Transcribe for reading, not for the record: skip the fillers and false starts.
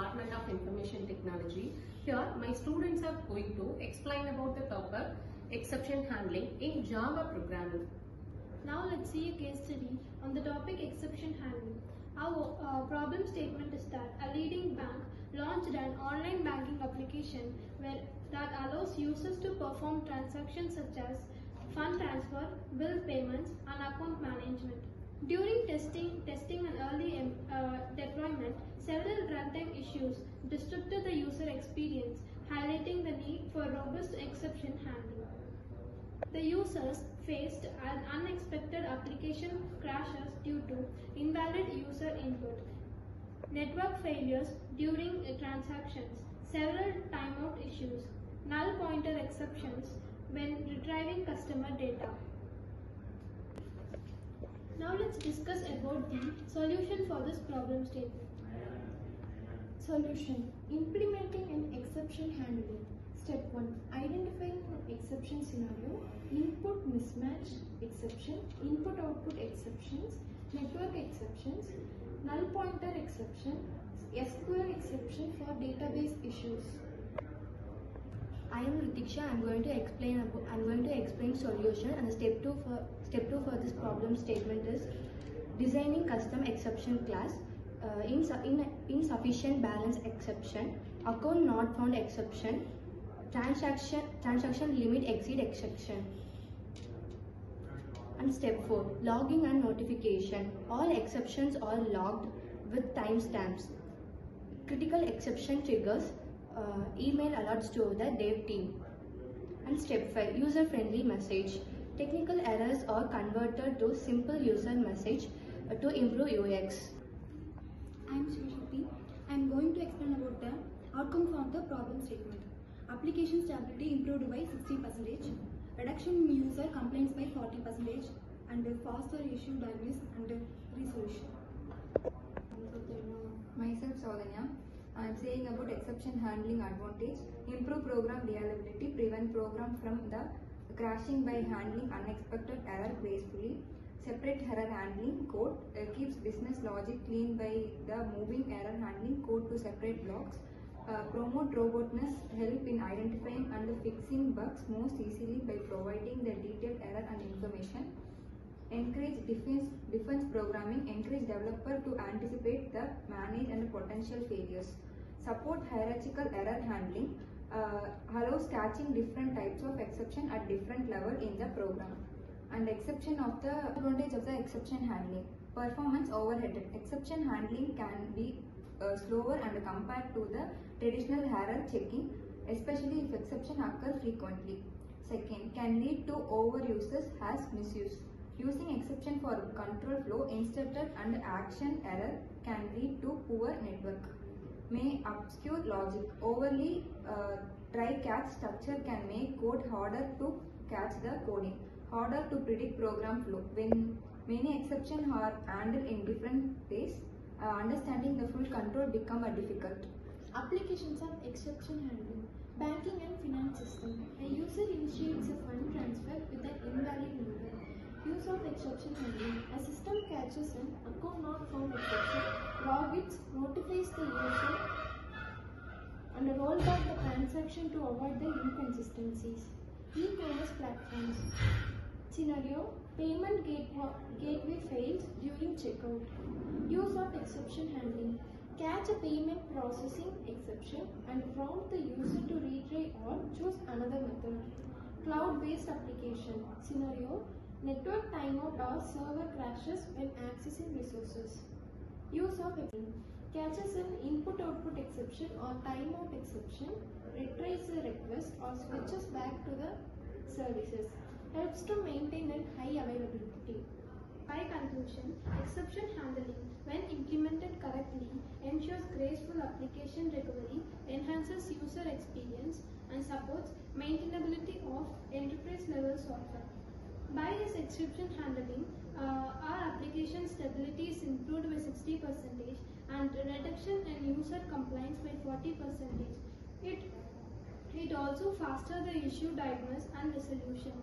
Department of Information Technology. Here, my students are going to explain about the topic exception handling in Java programming. Now let's see a case study on the topic exception handling. Our problem statement is that a leading bank launched an online banking application that allows users to perform transactions such as fund transfer, bill payments, and account management. During testing and early deployment, several runtime issues disrupted the user experience, highlighting the need for robust exception handling. The users faced an unexpected application crashes due to invalid user input, network failures during transactions, several timeout issues, null pointer exceptions when retrieving customer data. Now let's discuss about the solution for this problem statement. Solution: implementing an exception handling. Step 1. Identifying an exception scenario, input mismatch exception, input-output exceptions, network exceptions, null pointer exception, SQL exception for database issues. I am Ritiksha. I'm going to explain solution, and step 2 for this problem statement is designing custom exception class, insufficient balance exception, account not found exception, transaction limit exceed exception. And step 4, logging and notification. All exceptions are logged with timestamps. Critical exception triggers email alerts to the dev team. And step 5, user-friendly message. Technical errors are converted to simple user message to improve UX. I am Shri. I am going to explain about the outcome from the problem statement. Application stability improved by 60%, reduction in user complaints by 40%, and faster issue diagnosis and resolution. Myself Saudanya. I am saying about exception handling advantage. Improve program reliability, prevent program from the crashing by handling unexpected error gracefully. Separate error handling code, keeps business logic clean by the moving error handling code to separate blocks. Promote robustness, help in identifying and fixing bugs most easily by providing the detailed error and information. Encourage defense programming, encourage developer to anticipate the manage and potential failures. Support hierarchical error handling, allows catching different types of exception at different level in the program. And advantage of the exception handling. Performance overheaded. Exception handling can be slower and compared to the traditional error checking, especially if exception occur frequently. Second, can lead to overuses as misuse. Using exception for control flow instead and action error can lead to poor network. May obscure logic. Overly try-catch structure can make code harder to catch the coding, harder to predict program flow. When many exceptions are handled in different ways, understanding the full control become difficult. Applications of exception handling. Banking and finance system. A user initiates a fund transfer with an invalid number. Use of exception handling. A system catches an account not found exception, log it, notifies the user, and roll back the transaction to avoid the inconsistencies. E-commerce platforms. Scenario: payment gateway fails during checkout. Use of exception handling. Catch a payment processing exception and prompt the user to retry or choose another method. Cloud-based application. Scenario: network timeout or server crashes when accessing resources. Use of exception. Catches an input-output exception or timeout exception, retries the request or switches back to the services. Helps to maintain a high availability. By conclusion, exception handling, when implemented correctly, ensures graceful application recovery, enhances user experience, and supports maintainability of enterprise-level software. By this exception handling, our application stability is improved by 60% and reduction in user complaints by 40%. It also faster the issue diagnosis and resolution.